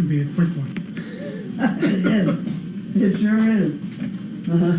to be a quick one. It is. It sure is. Uh-huh.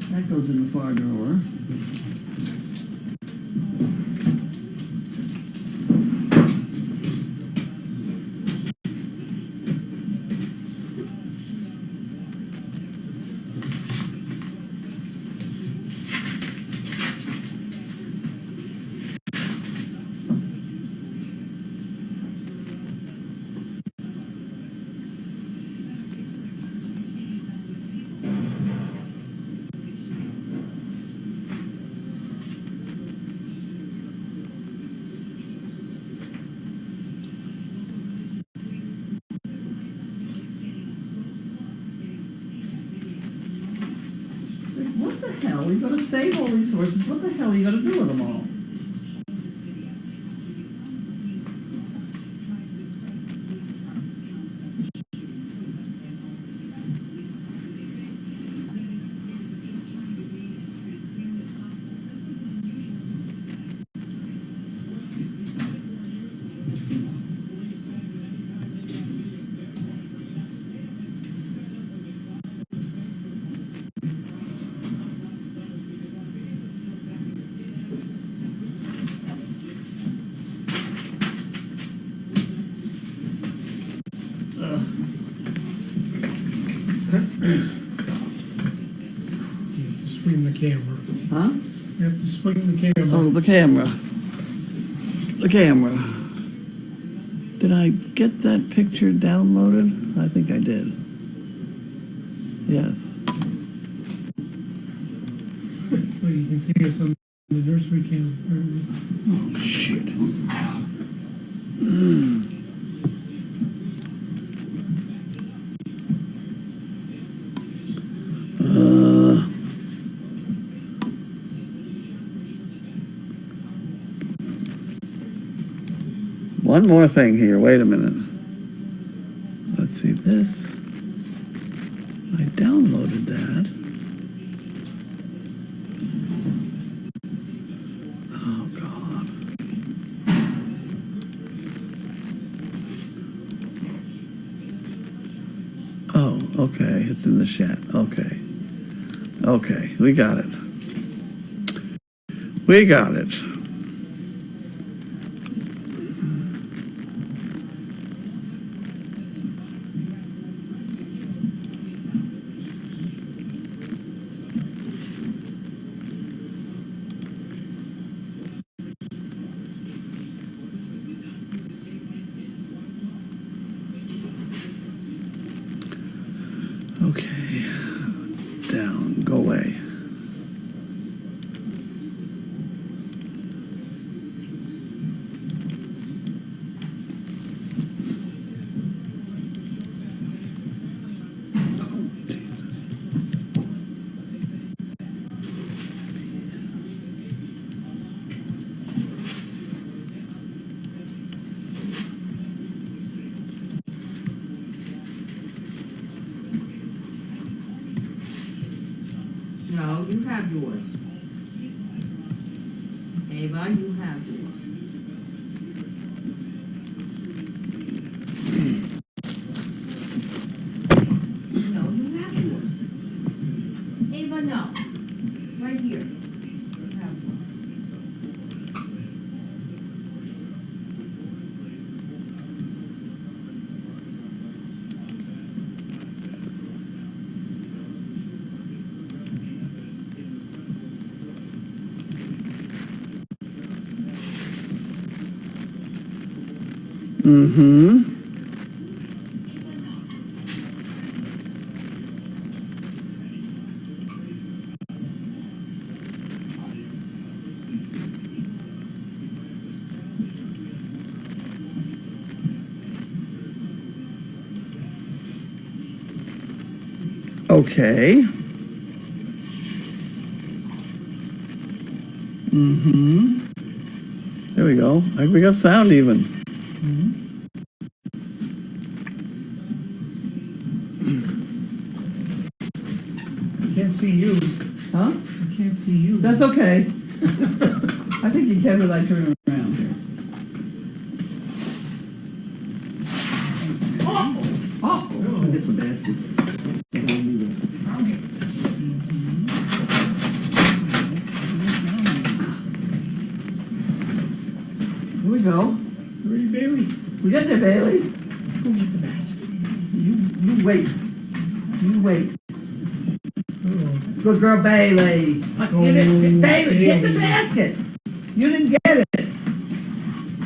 That goes in the far drawer. What the hell? You gotta save all these sources. What the hell are you gonna do with them all? You have to swing the camera. Huh? You have to swing the camera. Oh, the camera. The camera. Did I get that picture downloaded? I think I did. Yes. So you can see us on the nursery cam. Oh, shit. One more thing here. Wait a minute. Let's see this. I downloaded that. Oh, God. Oh, okay. It's in the chat. Okay. Okay. We got it. We got it. Okay. Down. Go away. No, you have yours. Ava, you have yours. No, you have yours. Ava, no. Right here. You have yours. Mm-hmm. Okay. There we go. We got sound even. Can't see you. Huh? I can't see you. That's okay. I think you can when I turn around here. Oh! Hit the basket. Here we go. Ready, Bailey? We get there, Bailey. Go get the basket. You wait. You wait. Oh, Good girl, Bailey. Bailey, get the basket. You didn't get it.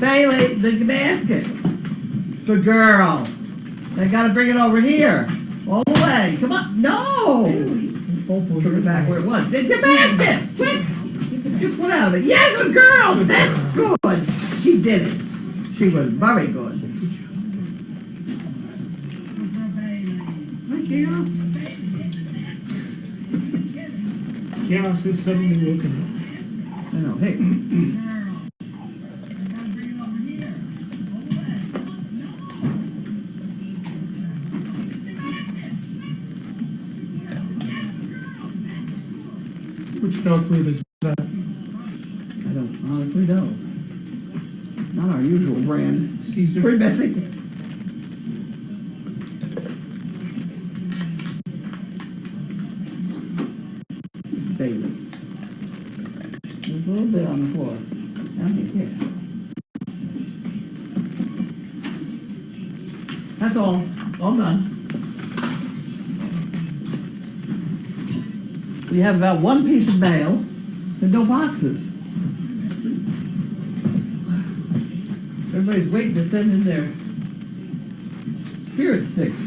Bailey, the basket. Good girl. They gotta bring it over here. All the way. Come on. No. Put it back where it was. The basket. Quick. Get your foot out of it. Yeah, good girl. That's good. She did it. She was very good. Hi, Chaos. Chaos is suddenly woken up. I know. Hey. Which dog food is that? I don't honestly know. Not our usual brand. Caesar. Pretty messy. Bailey. There's a little bit on the floor. Down here. That's all. All done. We have about one piece of mail and no boxes. Everybody's waiting to send in their spirit sticks.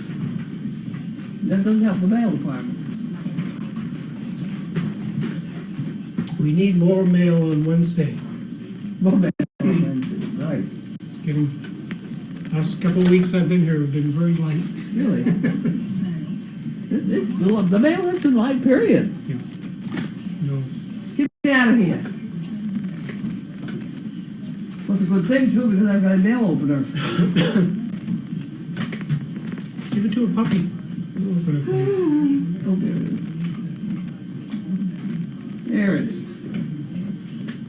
That doesn't help the mail department. We need more mail on Wednesday. More mail on Wednesday, right. It's getting, last couple of weeks I've been here have been very light. Really? The mail is in light, period. No. Get me out of here. What's a good thing, too, because I've got a mail opener. Give it to a puppy. We'll open it. Oh, there it is. There it is.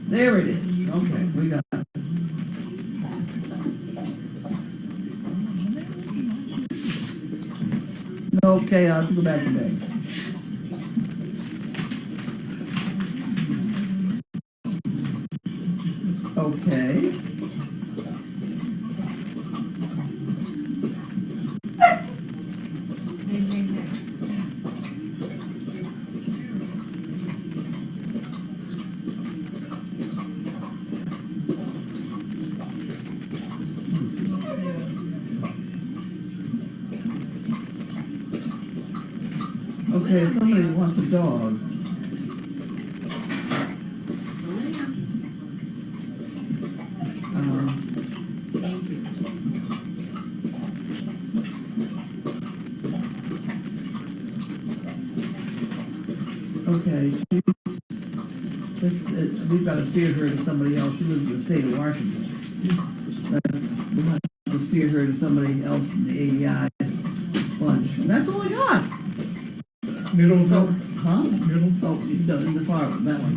There it is. Okay, we got it. No chaos, go back to bed. Okay. Okay, somebody wants a dog. Okay, we've got to steer her to somebody else. She lives in the state of Washington. We'll have to steer her to somebody else in the AEI bunch. And that's all I got. Middle, So, huh? middle. Oh, no, in the far one, that one.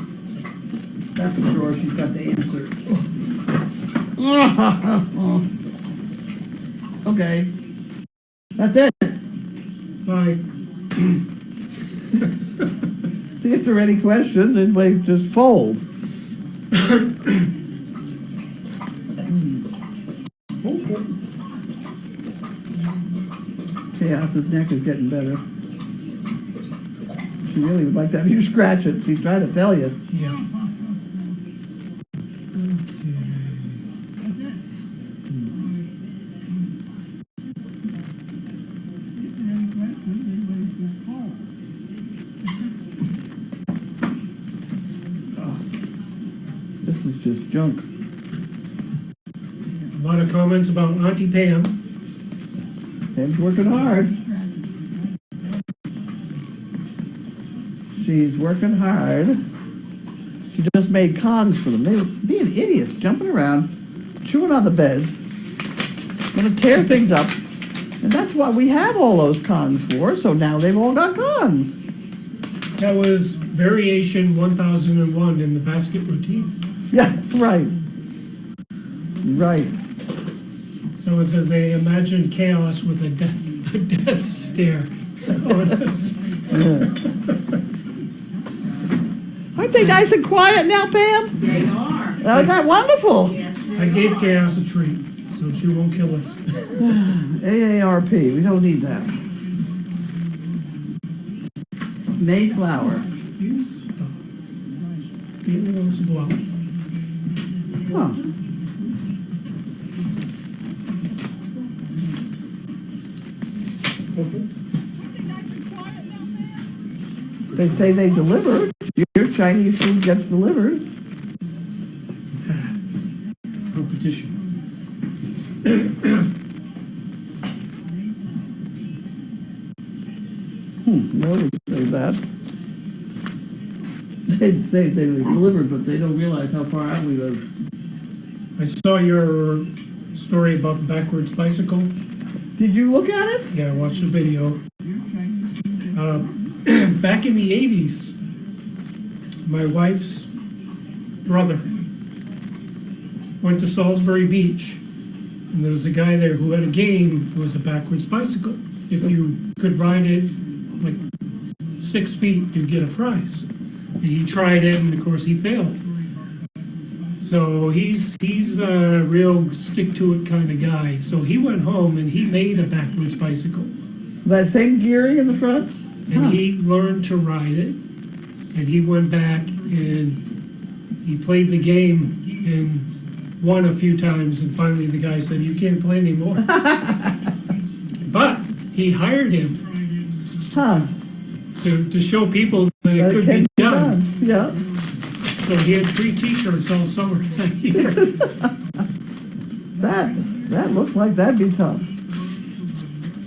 That's for sure. She's got the answer. Okay. That's it. Bye. See if there are any questions, and we just fold. Chaos's neck is getting better. She really would like to have you scratch it. She's trying to tell you. Yeah. This is just junk. A lot of comments about Auntie Pam. Pam's working hard. she's working hard. She just made Kongs for them. They were being idiots, jumping around, chewing on the bed, gonna tear things up. And that's what we have all those Kongs for, so now they've all got Kongs. That was variation 1001 in the basket routine. Yeah, right. Right. So it says they imagined chaos with a death stare. Oh, it is. Aren't they nice and quiet now, Pam? They are. Isn't that wonderful? Yes. I gave chaos a treat, so she won't kill us. AARP, we don't need that. Mayflower. Stop. Feeling wants to blow. Huh. They say they deliver. Your Chinese food gets delivered. Competition. Nobody say that. They say they delivered, but they don't realize how far out we live. I saw your story about the backwards bicycle. Did you look at it? Yeah, I watched the video. Back in the 80s, my wife's brother went to Salisbury Beach, and there was a guy there who had a game. It was a backwards bicycle. If you could ride it like 6 feet, you'd get a prize. And he tried it, and of course he failed. So he's a real stick-to-it kind of guy. So he went home and he made a backwards bicycle. That same gearing in the front? And he learned to ride it, and he went back and he played the game and won a few times, and finally the guy said, "You can't play anymore." But he hired him Huh. to show people that it But could can be done. Yeah. So he had free T-shirts all summer that year. That looks like that'd be tough.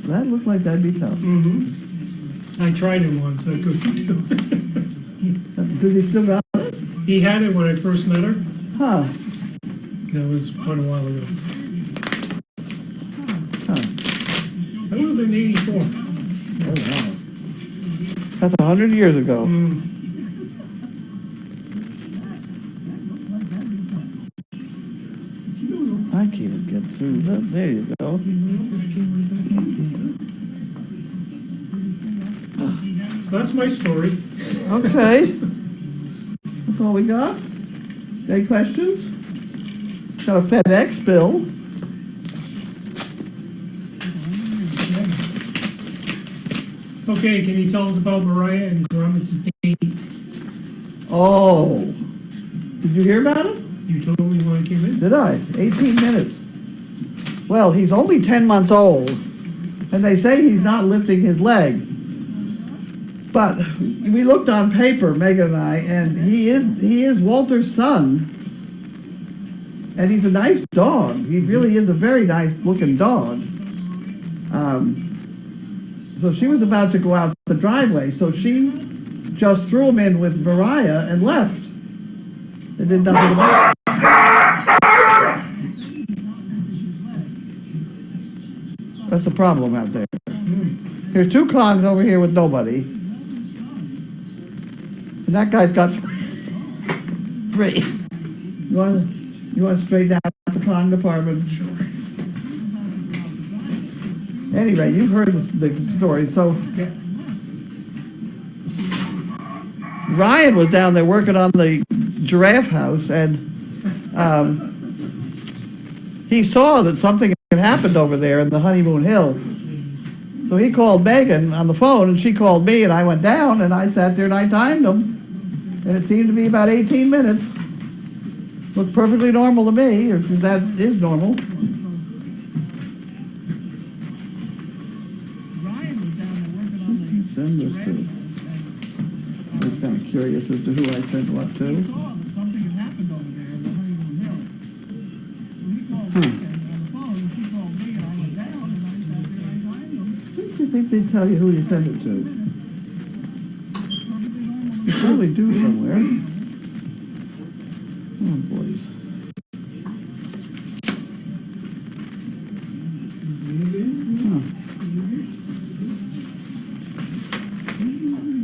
That looks like that'd be tough. I tried it once, I couldn't do it. Does he still got it? He had it when I first met her. Huh. That was quite a while ago. Huh. That would have been 84. Oh, wow. That's 100 years ago. I can't even get through that. There you go. So that's my story. Okay. That's all we got? Any questions? Got a FedEx bill. Okay, can you tell us about Mariah and Gromit's date? Oh. Did you hear about it? You told me when I came in. Did I? 18 minutes. Well, he's only 10 months old, and they say he's not lifting his leg. But we looked on paper, Megan and I, and he is Walter's son. And he's a nice dog. He really is a very nice looking dog. So she was about to go out the driveway, so she just threw him in with Mariah and left. They did nothing about it. That's the problem out there. Here's two Kongs over here with nobody. And that guy's got three. You want to straighten out the Kong department? Sure. Anyway, you've heard the story. So Ryan was down there working on the giraffe house, and he saw that something had happened over there in the Honeymoon Hill. So he called Megan on the phone, and she called me, and I went down, and I sat there and I timed them. And it seemed to be about 18 minutes. Looked perfectly normal to me, or if that is normal. Send this to. I was kind of curious as to who I sent what to. Don't you think they'd tell you who you sent it to? really due somewhere. Oh, boys.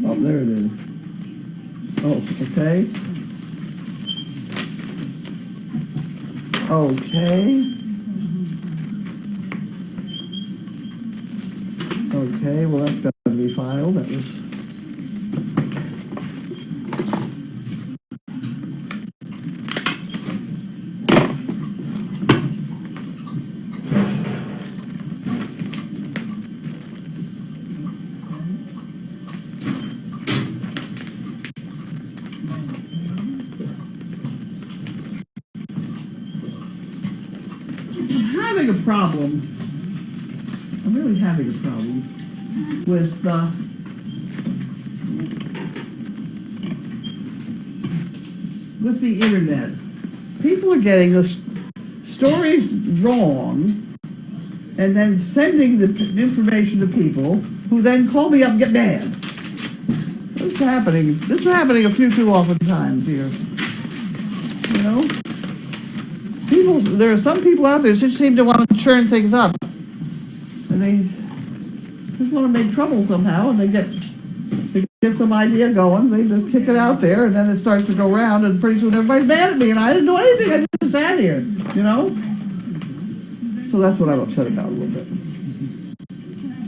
Oh, there it is. Oh, okay. Okay. Okay, well, that's got to be filed. That was. Having a problem. I'm really having a problem with the internet. People are getting the stories wrong and then sending the information to people who then call me up and get mad. This is happening. This is happening a few too often times here. You know? There are some people out there who just seem to want to churn things up. And they just want to make trouble somehow, and they get some idea going, they just kick it out there, and then it starts to go around, and pretty soon everybody's mad at me, and I didn't do anything, I just sat here, you know? So that's what I'm upset about a little bit.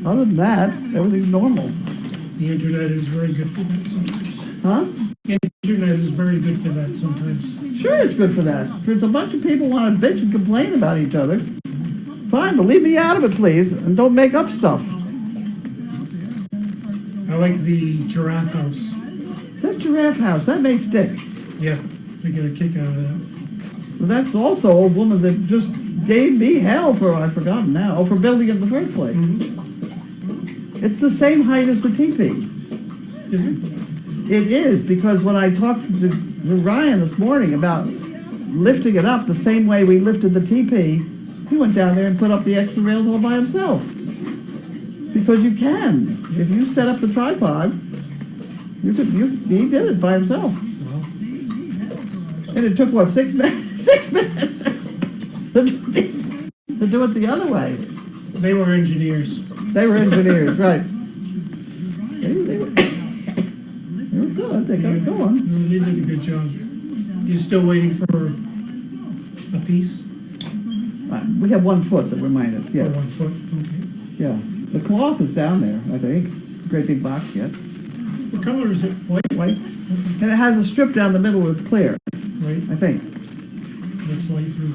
Other than that, everything's normal. The internet is very good for that sometimes. Huh? The internet is very good for that sometimes. Sure, it's good for that. If a bunch of people want to bitch and complain about each other, fine, but leave me out of it, please, and don't make up stuff. I like the giraffe house. That giraffe house, that may stick. Yeah, I get a kick out of that. But that's also a woman that just gave me hell for, I've forgotten now, for building it in the first place. Mm-hmm. It's the same height as the teepee. Is it? It is, because when I talked to Ryan this morning about lifting it up the same way we lifted the teepee, he went down there and put up the extra rails all by himself. Because you can. If you set up the tripod, he did it by himself. Well, And it took, what, 6 minutes? 6 minutes to do it the other way. they were engineers. They were engineers, right. They were good. They got it going. They did a good job. You still waiting for a piece? We have 1 foot that remind us, Or yeah. 1 foot? Okay. Yeah. The cloth is down there, I think. Great big box yet. What color is it? White? White. And it has a strip down the middle that's clear, Right. I think. Let's light through.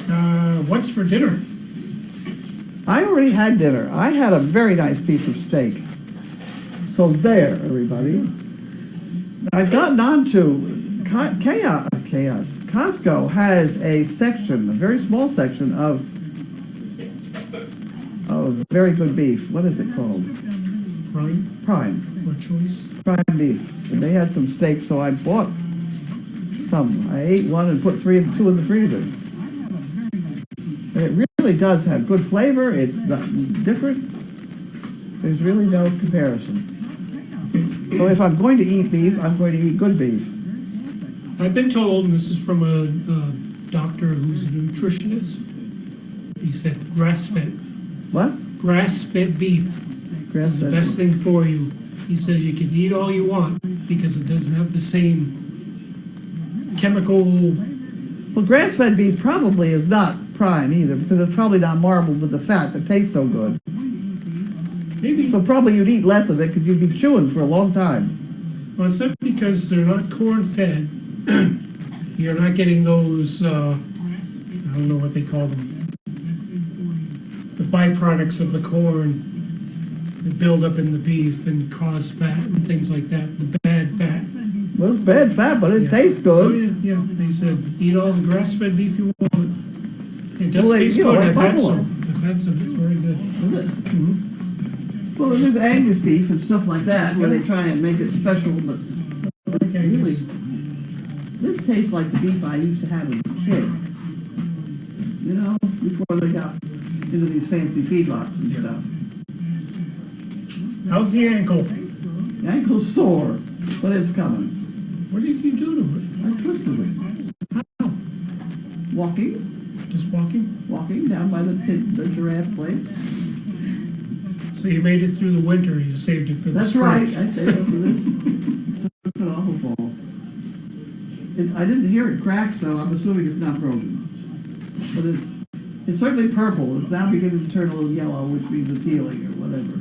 Yeah. What's for dinner? I already had dinner. I had a very nice piece of steak. So there, everybody. I've gotten on to Chaos. Costco has a section, a very small section of very good beef. What is it called? Prime. Or choice? Prime beef. And they had some steak, so I bought some. I ate one and put 2 in the freezer. And it really does have good flavor. It's not different. There's really no comparison. So if I'm going to eat beef, I'm going to eat good beef. I've been told, and this is from a doctor who's a nutritionist, he said grass-fed. What? Grass-fed beef is the Grass-fed best beef. thing for you. He said you can eat all you want because it doesn't have the same chemical. Well, grass-fed beef probably is not prime either, because it's probably not marbled with the fat that tastes so good. Maybe. So probably you'd eat less of it because you'd be chewing for a long time. Well, it's not because they're not corn-fed. You're not getting those, I don't know what they call them. The byproducts of the corn that build up in the beef and cause fat and things like that. The bad fat. Well, it's bad fat, but it Yeah. tastes Oh, good. yeah. They said, eat all the grass-fed beef you want. It does Well, taste you know, good. like I've had buffalo. some. I've had some. It's very good. Isn't it? Mhm. Well, there's Angus beef and stuff like that, where they try and make it special, but Okay, I really, guess. this tastes like the beef I used to have as a kid. You know, before they got into these fancy feedlots and stuff. How's the ankle? The ankle's sore. but it's coming. What did you do to it? I twisted it. How? Walking Just walking? down by the giraffe place. So you made it through the winter, you saved it for the That's spring. right, I saved it for this. It's an awful fall. I didn't hear it crack, so I'm assuming it's not broken. But it's certainly purple. It's now beginning to turn a little yellow, which means it's healing or whatever.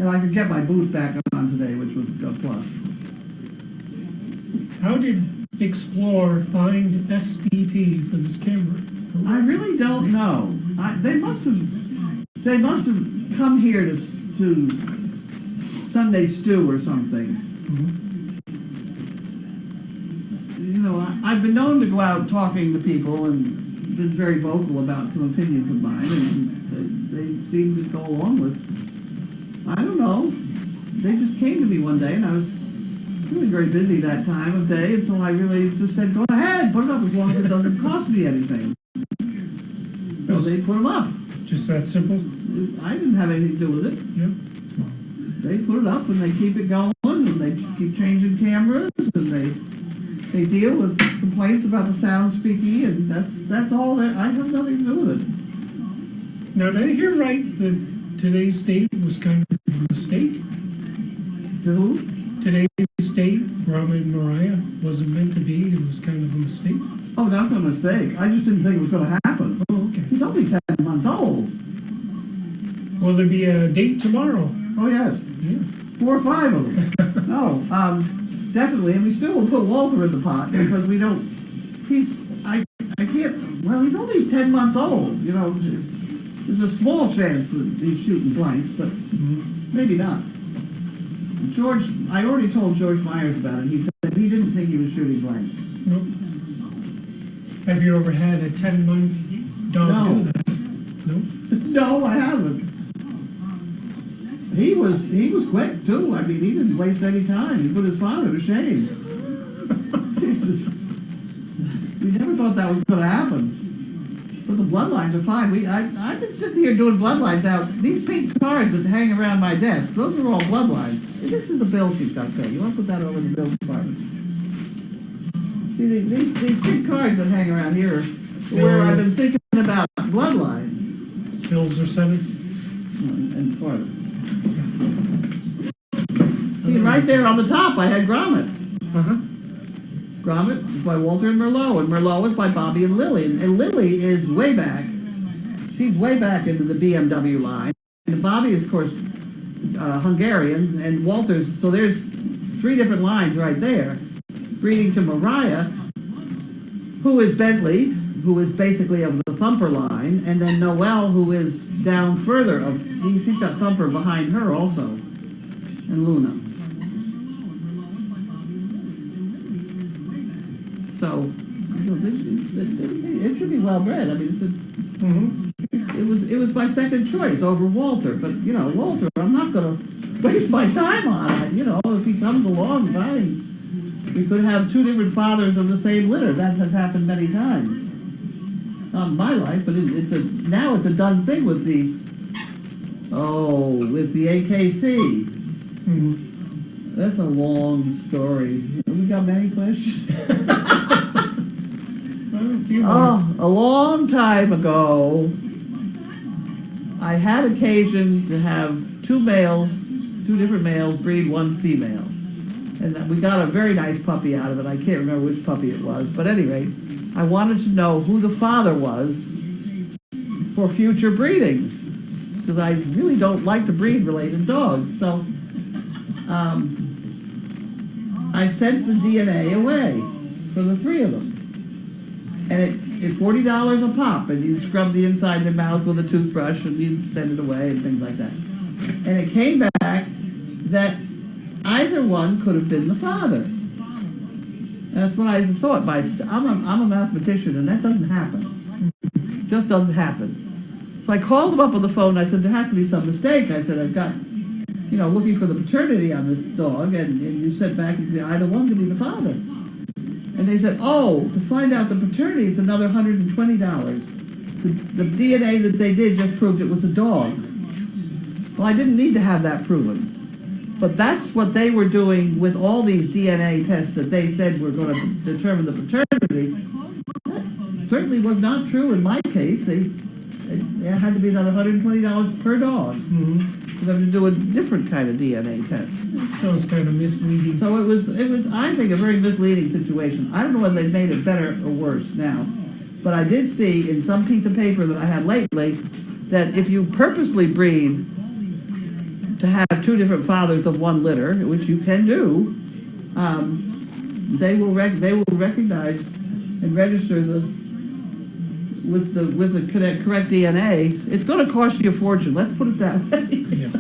And I could get my boost back on today, which was a plus. How did Explore find SDP for this camera? I really don't know. They must have come here to Sunday Stew or something. You know, I've been known to go out talking to people and been very vocal about some opinions of mine, and they seem to go along with. I don't know. They just came to me one day, and I was really very busy that time of day, and so I really just said, "Go ahead, put it up as long as it doesn't cost me anything." So they put them up. Just that simple? I didn't have anything to do with it. Yep. They put it up and they keep it going and they keep changing cameras and they deal with complaints about the sound speaky, and that's all that. I have nothing to do with it. Now, did I hear right that today's date was kind of a mistake? To who? Today's date, Rama and Mariah, wasn't meant to be. It was kind of a mistake. Oh, that's a mistake. I just didn't think it was going to happen. Oh, okay. He's only 10 months old. Will there be a date tomorrow? Oh, yes. Yeah. 4 or 5 of them. No, definitely. And we still will put Walter in the pot because we don't, I can't, well, he's only 10 months old. You know, there's a small chance that he's shooting blanks, but maybe not. George, I already told George Myers about it. He said he didn't think he was shooting blanks. Nope. Have you ever had a 10-month dog No. do that? Nope. No, I haven't. He was quick too. I mean, he didn't waste any time. He put his father to shame. Jesus. We never thought that was going to happen. But the bloodlines are fine. I've been sitting here doing bloodlines now. These pink cards that hang around my desk, those are all bloodlines. This is a bill sheet, I'll tell you. I'll put that over in the bill department. See, these pink cards that hang around here are where I've been thinking about bloodlines. Bills are settled. And farther. See, right there on the top, I had Gromit. Uh-huh. Gromit is by Walter and Merlot is by Bobby and Lily. And Lily is way back. She's way back into the BMW line. And Bobby is, of course, Hungarian, and Walter's, so there's 3 different lines right there. Breeding to Mariah, who is Bentley, who is basically of the Thumper line, and then Noelle, who is down further. She's got Thumper behind her also, and Luna. So, you know, it should be well bred. I mean, it was my second choice over Walter, but you know, Walter, I'm not going to waste my time on it. You know, if he comes along, fine. We could have 2 different fathers of the same litter. That has happened many times. Not in my life, but now it's a done thing with the AKC. That's a long story. We got many questions. A long time ago, I had occasion to have 2 different males breed 1 female. And we got a very nice puppy out of it. I can't remember which puppy it was. But at any rate, I wanted to know who the father was for future breedings. Because I really don't like to breed related dogs. So I sent the DNA away for the 3 of them. And it's $40 a pop. And you scrub the inside of their mouth with a toothbrush and you send it away and things like that. And it came back that either one could have been the father. And that's what I thought. I'm a mathematician, and that doesn't happen. It just doesn't happen. So I called them up on the phone, and I said, there has to be some mistake. I said, I've got, looking for the paternity on this dog, and you said back, either one could be the father. And they said, to find out the paternity, it's another $120. The DNA that they did just proved it was a dog. Well, I didn't need to have that proven. But that's what they were doing with all these DNA tests that they said were gonna determine the paternity. That certainly was not true in my case. It had to be done $120 per dog Mhm. for them to do a different kind of DNA test. Sounds kind of misleading. So it was, I think, a very misleading situation. I don't know whether they've made it better or worse now. But I did see in some piece of paper that I had lately that if you purposely breed to have two different fathers of one litter, which you can do, they will recognize and register with the correct DNA. It's going to cost you a fortune. Let's put it that way. Yeah.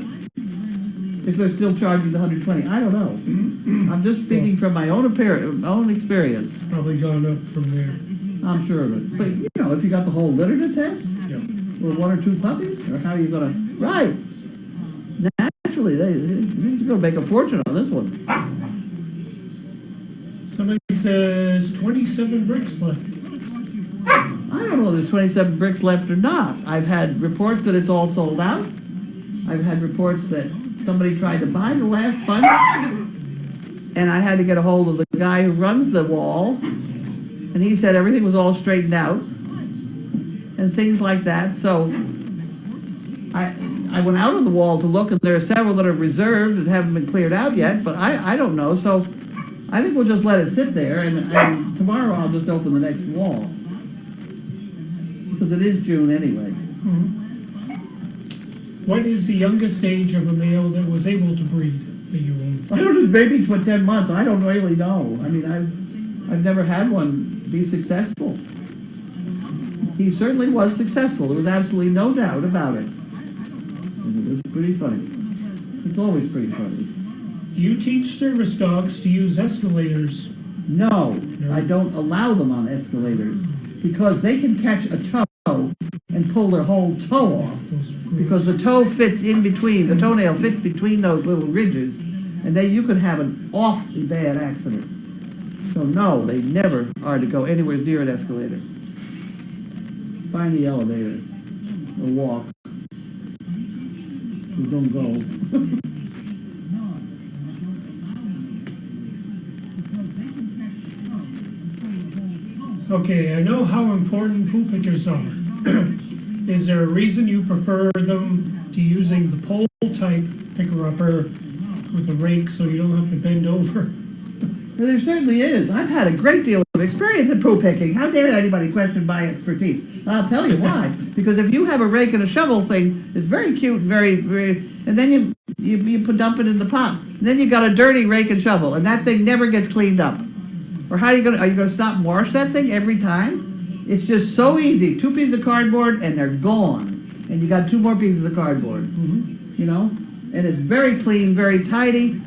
If they're still charging the 120, I don't know. I'm just speaking from my own experience. Probably gone up from there. I'm sure of it. But you know, if you got the whole litter to test, Yeah. or one or two puppies, or how are you going to? Right. Naturally, they're going to make a fortune on this one. Somebody says 27 bricks left. I don't know if there's 27 bricks left or not. I've had reports that it's all sold out. I've had reports that somebody tried to buy the last bunch, and I had to get a hold of the guy who runs the wall, and he said everything was all straightened out, and things like that. So I went out on the wall to look, and there are several that are reserved and haven't been cleared out yet, but I don't know. So I think we'll just let it sit there, and tomorrow I'll just open the next wall. Because it is June anyway. What is the youngest age of a male that was able to breed that you own? I don't know, maybe for 10 months. I don't really know. I mean, I've never had one be successful. He certainly was successful. There was absolutely no doubt about it. And it was pretty funny. It's always pretty funny. Do you teach service dogs to use escalators? No, I don't allow them on escalators because they can catch a toe and pull their whole toe off. Because the toe fits in between, the toenail fits between those little ridges, and then you could have an awfully bad accident. So no, they never are to go anywhere near an escalator. Find the elevator, or walk. You don't go. Okay, I know how important poo pickers are. Is there a reason you prefer them to using the pole type picker-upper with a rake so you don't have to bend over? Well, there certainly is. I've had a great deal of experience in poo picking. How dare anybody question my expertise? I'll tell you why. Because if you have a rake and a shovel thing, it's very cute and very, and then you dump it in the pot. And then you got a dirty rake and shovel, and that thing never gets cleaned up. Or are you gonna stop and wash that thing every time? It's just so easy. 2 pieces of cardboard and they're gone. And you got 2 more pieces of cardboard. You know? And it's very clean, very tidy.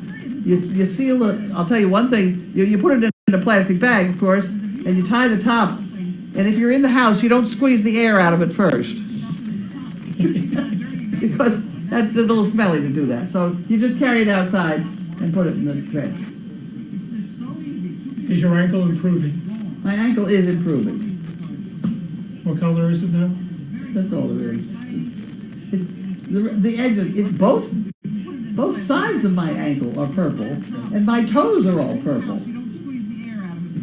You seal it. I'll tell you one thing. You put it in a plastic bag, of course, and you tie the top. And if you're in the house, you don't squeeze the air out of it first. Because that's a little smelly to do that. So you just carry it outside and put it in the trash. Is your ankle improving? My ankle is improving. What color is it now? That's all there is. The edges, it's both sides of my ankle are purple, and my toes are all purple.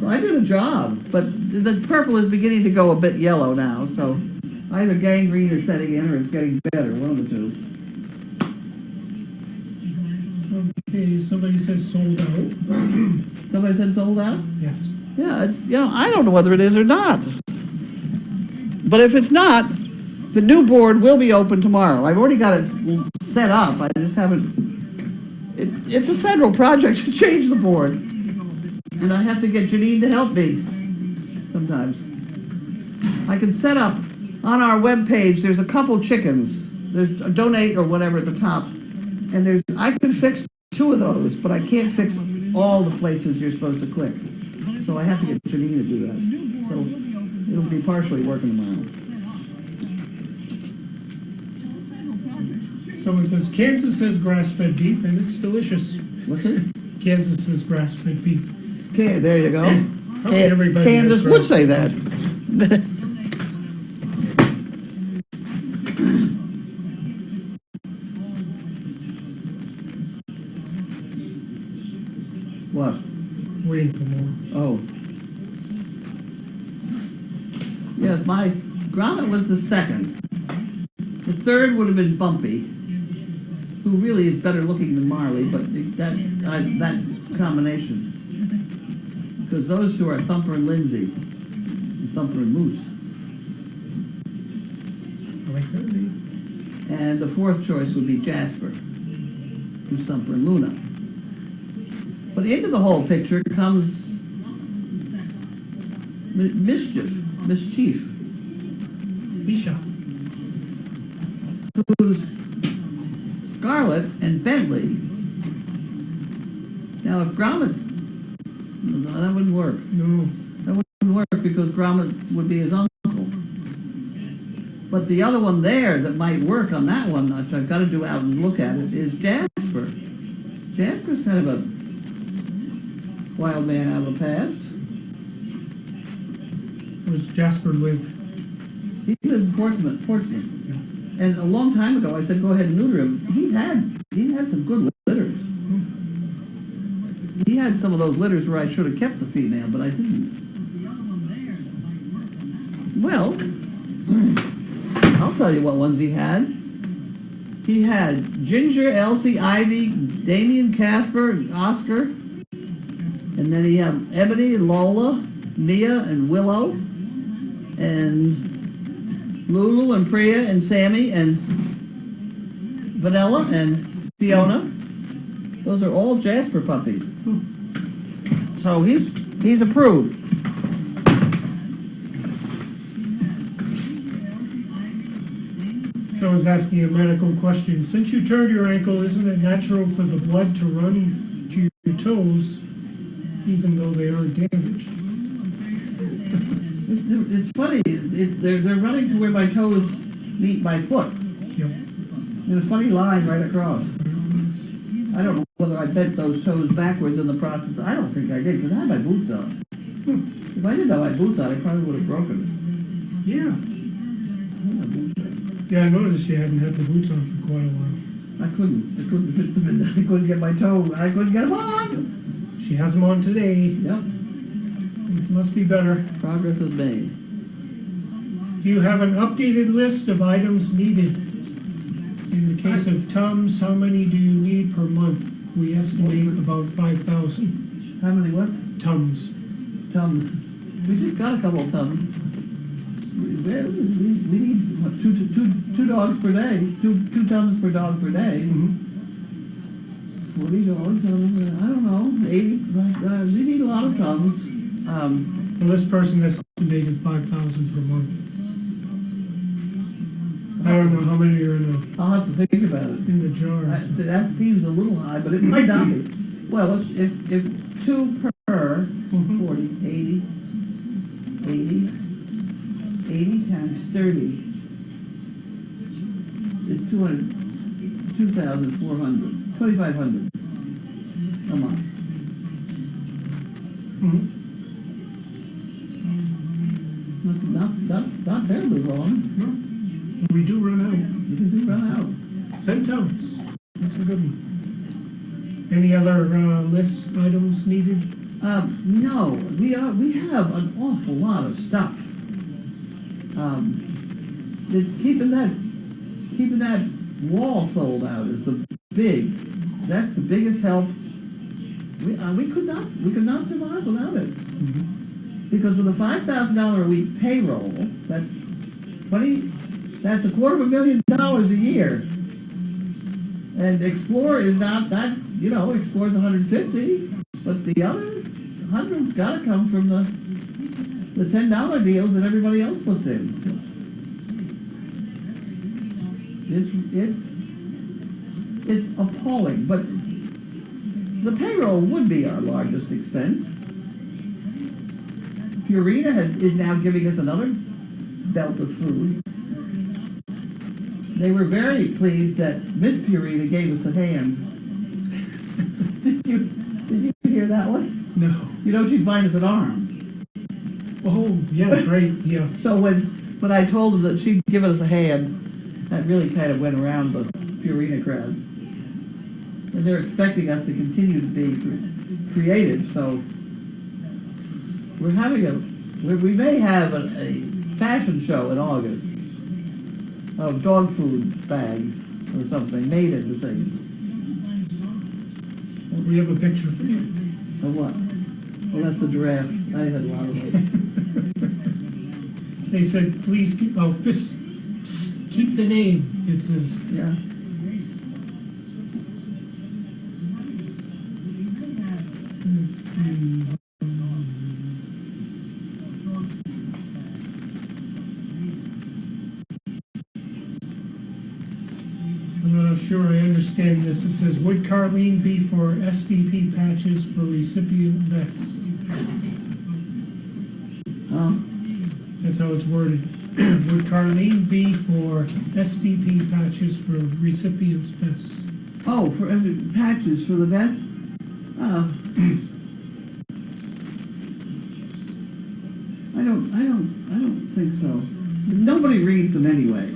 I did a job, but the purple is beginning to go a bit yellow now, so either gangrene is setting in or it's getting better, one of the two. Okay, somebody says sold out. Somebody said sold out? Yes. Yeah, I don't know whether it is or not. But if it's not, the new board will be open tomorrow. I've already got it set up. I just haven't. It's a federal project to change the board, and I have to get Janine to help me sometimes. I can set up on our webpage. There's a couple chickens. There's a donate or whatever at the top, and I can fix 2 of those, but I can't fix all the places you're supposed to click. So I have to get Janine to do that. So it'll be partially working tomorrow. Someone says Kansas says grass-fed beef, and it's delicious. What's it? Kansas says grass-fed beef. Okay, there you go. Probably everybody Kansas knows would say that. Yes, my Grommet was the second. The third would have been Bumpy, who really is better looking than Marley, but that combination. Because those two are Thumper and Lindsay, and Thumper and Moose. I like that name. And the fourth choice would be Jasper, who's Thumper and Luna. But into the whole picture comes Mischief, Misha. who's Scarlet and Bentley. Now, if Grommet, no, that wouldn't work. No. That wouldn't work because Grommet would be his uncle. But the other one there that might work on that one, which I've got to do out and look at it, is Jasper. Jasper's kind of a wild man out of the past. Where's Jasper live? He lived in Portsmouth. And a long time ago, I said, go ahead and neuter him. He had some good litters. He had some of those litters where I should have kept the female, but I didn't. Well, I'll tell you what ones he had. He had Ginger, Elsie, Ivy, Damien, Casper, and Oscar. And then he had Ebony, Lola, Mia, and Willow. And Lulu and Priya and Sammy and Vanilla and Fiona. Those are all Jasper puppies. So he's approved. Someone's asking a medical question. Since you turned your ankle, isn't it natural for the blood to run to your toes, even though they aren't damaged? It's funny. They're running to where my toes meet my foot. Yep. In a funny line right across. I don't know whether I bent those toes backwards in the process. I don't think I did because I had my boots on. If I didn't have my boots on, I probably would have broken it. Yeah. I had my boots on. Yeah, I noticed you hadn't had the boots on for quite a while. I couldn't fit them in. I couldn't get my toe. I couldn't get them on. She has them on today. Yep. Things must be better. Progress is made. Do you have an updated list of items needed? In the case of Tums, how many do you need per month? We estimate about 5,000 How many what? Tums. Tums. We just got a couple of Tums. We need what, two dogs per day. Two Tums per dog per day. 40 dogs. I don't know. 80. We need a lot of Tums. Well, this person estimated 5,000 per month. I don't know how many are I'll have to think about it. in the jar. That seems a little high, but it might not be. Well, if two per 40, 80 times 30 is 2,400, 2,500 a month. Not terribly long. We do run out. You can do run out. Send Tums. That's a good one. Any other list items needed? No, we have an awful lot of stuff. It's keeping that wall sold out is that's the biggest help. We could not survive without it. Because with a $5,000 a week payroll, that's $250,000 a year. And Explore is not that, Explore's 150, but the other 100's got to come from the $10 deals that everybody else puts in. It's appalling, but the payroll would be our largest expense. Purina is now giving us another belt of food. They were very pleased that Miss Purina gave us a hand. Did you hear that one? No. She's buying us an arm. Oh, yeah, great, yeah. So when I told them that she'd given us a hand, that really kind of went around the Purina crowd. And they're expecting us to continue to be creative, so we're having we may have a fashion show in August of dog food bags or something made into things. We have a picture for you. Of what? Well, that's the giraffe. I had a lot of it. They said, please keep, keep the name, it says. Yeah. Let's see. I'm not sure I understand this. It says, would Carleen be for SDP patches for recipient vests? That's how it's worded. Would Carleen be for SDP patches for recipients vests? Oh, for patches for the vest? I don't think so. Nobody reads them anyway.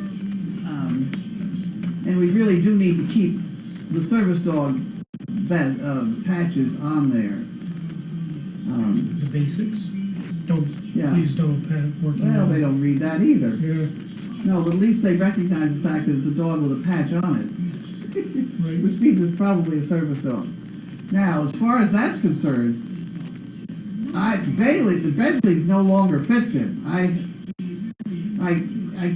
And we really do need to keep the service dog patches on there. The basics? Don't, Yeah. please don't work. Well, they don't read that either. Yeah, No, but at least they recognize the fact that it's a dog with a patch on it. right. Which means it's probably a service dog. Now, as far as that's concerned, the Bentley's no longer fits him. I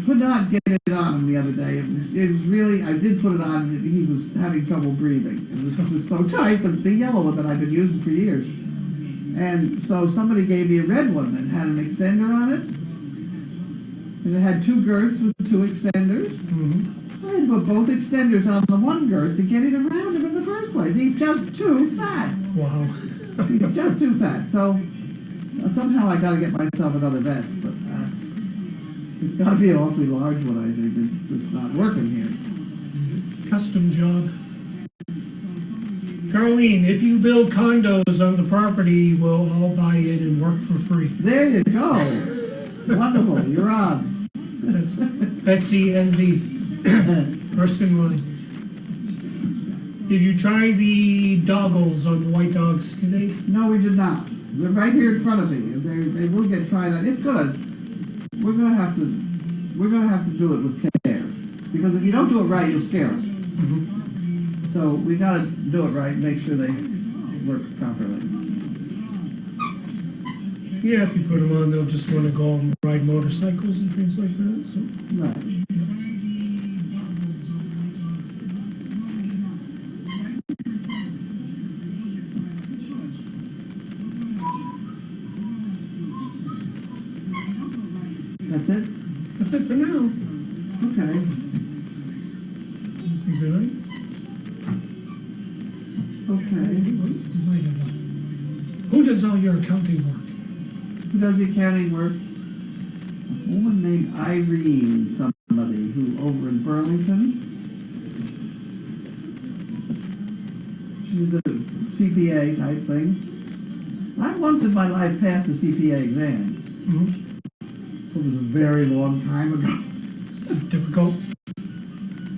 could not get it on him the other day. It was really, I did put it on, and he was having trouble breathing. It was so tight, the yellow one that I've been using for years. And so somebody gave me a red one that had an extender on it. And it had two girths with two extenders. Mhm. I had to put both extenders on the one girth to get it around him in the first place. He's just too fat. Wow. He's just too fat. So somehow I got to get myself another vest, but it's got to be an awfully large one. I think it's not working here. Custom job. Carleen, if you build condos on the property, we'll all buy it and work for free. There you go. Wonderful. You're on. That's Betsy NV, first in line. Did you try the doggles on the white dogs today? No, we did not. They're right here in front of me. They will get tried out. It's gonna. We're gonna have to do it with care, because if you don't do it right, you'll scare them. So we gotta do it right and make sure they work properly. Yeah, if you put them on, they'll just want to go and ride motorcycles and things like that, so. Right. That's it? That's it for now. Okay. Say good night. Okay. Who does all your accounting work? Who does the accounting work? A woman named Irene somebody who over in Burlington. She's a CPA type thing. I once in my life passed the CPA exam. Mm-hmm. It was a very long time ago. Is it difficult?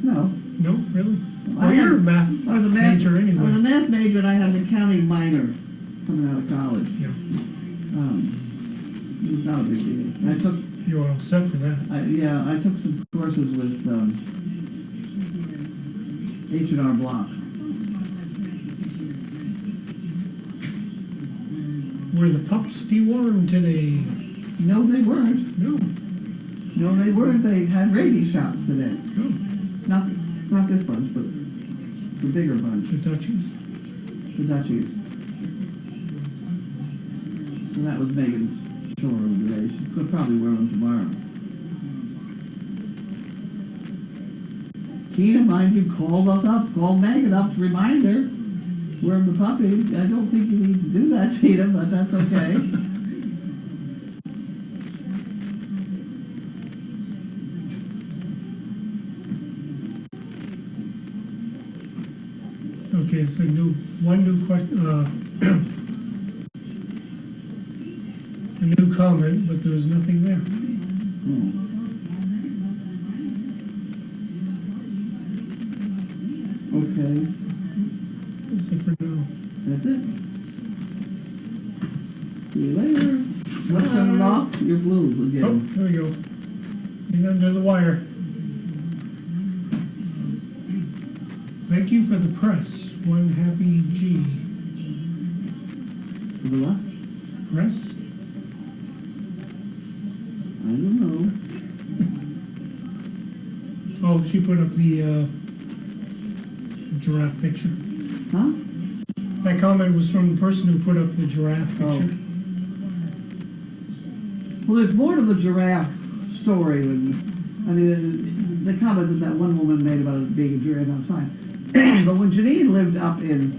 No. No, really? I Well, you're a had- math I was a math major I was a anyway. math major and I had an accounting minor coming out of college. Yeah, It was not a big deal. I took, you're all set for that. I took some courses with H&R Block. Were the pups dewormed today? No, they weren't. No. No, they weren't. They had rabies shots today. No. Not this bunch, but the bigger bunch, The Dutchies? the Dutchies. So that was Megan's chore of the day. She could probably wear them tomorrow. Tina, mind you, called us up, called Megan up to remind her. Worm the puppies. I don't think you need to do that, Tina, but that's okay. Okay, so one new question, a new comment, but there was nothing there. Okay, That's it for now. that's it. See you later. Want to turn it off? you're blue Oh, again. there we go. In under the wire. Thank you for the press. One happy G. For the what? Press? I don't know. Oh, she put up the giraffe picture. Huh? That comment was from the person who put up the giraffe Oh. picture. Well, there's more to the giraffe story than, I mean, the comment that one woman made about it being a giraffe, that's fine. But when Janine lived up in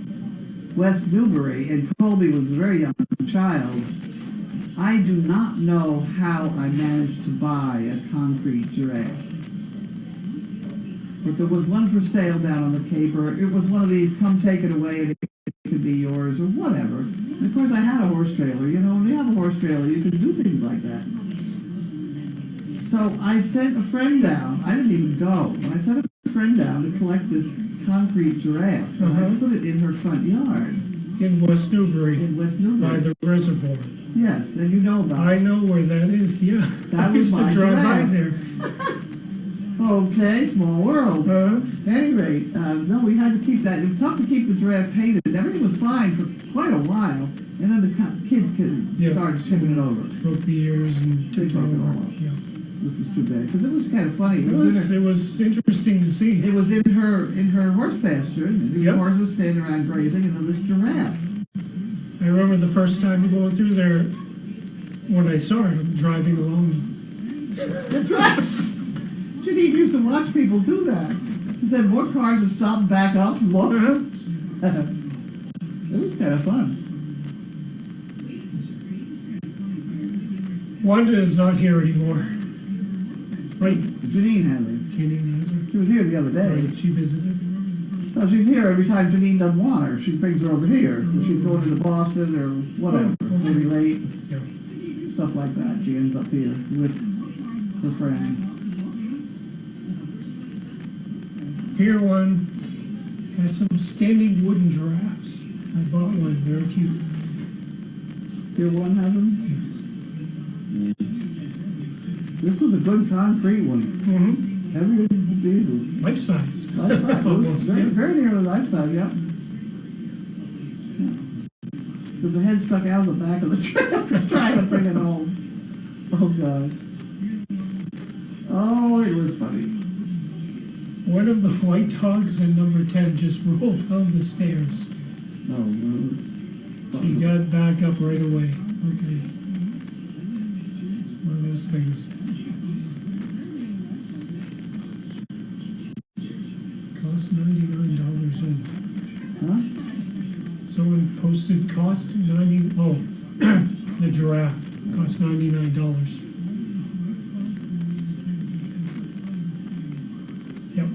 West Newbury and Colby was a very young child, I do not know how I managed to buy a concrete giraffe. But there was one for sale down on the Cape, or it was one of these, come take it away and it could be yours, or whatever. And of course I had a horse trailer, you know, when you have a horse trailer, you can do things like that. So I sent a friend down, I didn't even go, but I sent a friend down to collect this concrete giraffe. And I put it in her front yard In West Newbury, in West by Newbury. the reservoir. Yes, and you know about I it. know where that is, yeah. That I was used to my drive by giraffe. there. Okay, small world. Uh, At any rate, no, we had to keep that. It was tough to keep the giraffe painted. Everything was fine for quite a while, and then the kids Yeah. started tipping it over. broke the ears and They took it broke it over. all up. Yeah. This was too bad because it was kind of funny. It was interesting to see. It was in her horse pasture, and the Yep. horses standing around grazing, and then this giraffe. I remember the first time going through there when I saw it driving along. The giraffe. Janine used to watch people do that. She said more cars would stop and back up and look. Uh-huh. It was kind of fun. Wanda is not here anymore. Right, Janine had it. Janine has her. She was here the other day. Right, she visited. No, she's here every time Janine doesn't want her. She brings her over here. If she's going into Boston or whatever, Oh, okay. maybe late, Yeah. stuff like that. She ends up here with her friend. Here one has some standing wooden giraffes. I bought one, they're cute. Here one has them. Yes. This was a good concrete one. Mm-hmm. Heavy as diesel. Life size. Life size. It was Almost, very, yeah. very nearly life size, yep. Yeah. So the head stuck out of the back of the truck trying to bring it home. Oh, God. Oh, it was funny. One of the white dogs in number 10 just rolled down the stairs. Oh, no. She got back up right away. Okay. It's one of those things. Cost $99 only. Huh? Someone posted cost 90. Oh, the giraffe cost $99. Yep.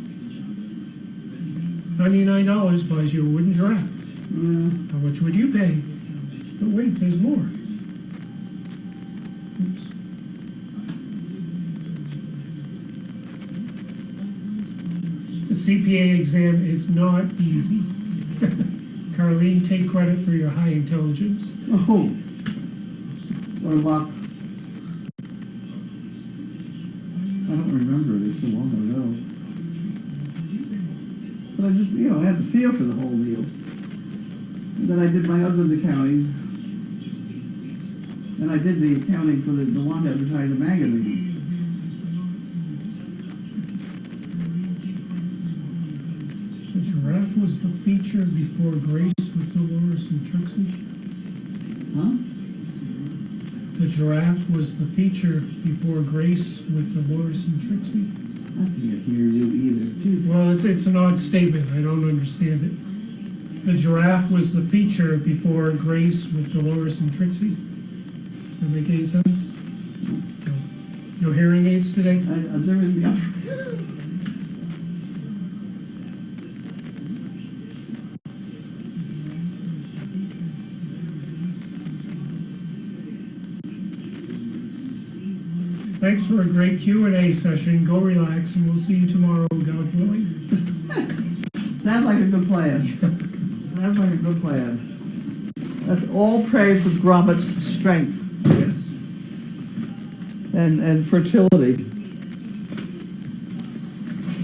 $99 buys you a wooden giraffe. Yeah. How much would you pay? But wait, there's more. Oops. The CPA exam is not easy. Carlene, take credit for your high intelligence. Oh. Or luck. I don't remember it. It's so long ago. But I just, you know, I had the feel for the whole deal. And then I did my husband's accounting. And I did the accounting for the Wanda Advertiser magazine. The giraffe was the feature before Grace with Dolores and Trixie. Huh? The giraffe was the feature before Grace with Dolores and Trixie. I can't hear you either. Jeez. Well, it's an odd statement. I don't understand it. The giraffe was the feature before Grace with Dolores and Trixie. Does that make any sense? No hearing aids today? There is the other. Thanks for a great Q&A session. Go relax, and we'll see you tomorrow, God willing. Sounds like a good plan. Sounds like a good plan. That's all praise for Gromit's strength. Yes. and fertility.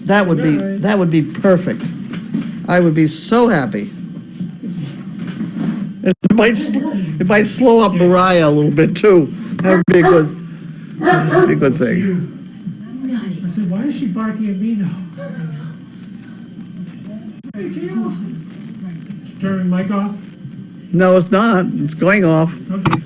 That would be perfect. I would be so happy. It might slow up Mariah a little bit too. That would be a good thing. I said, why is she barking at me now? Hey, get off. Turn mic off? No, it's not. It's going off. Okay.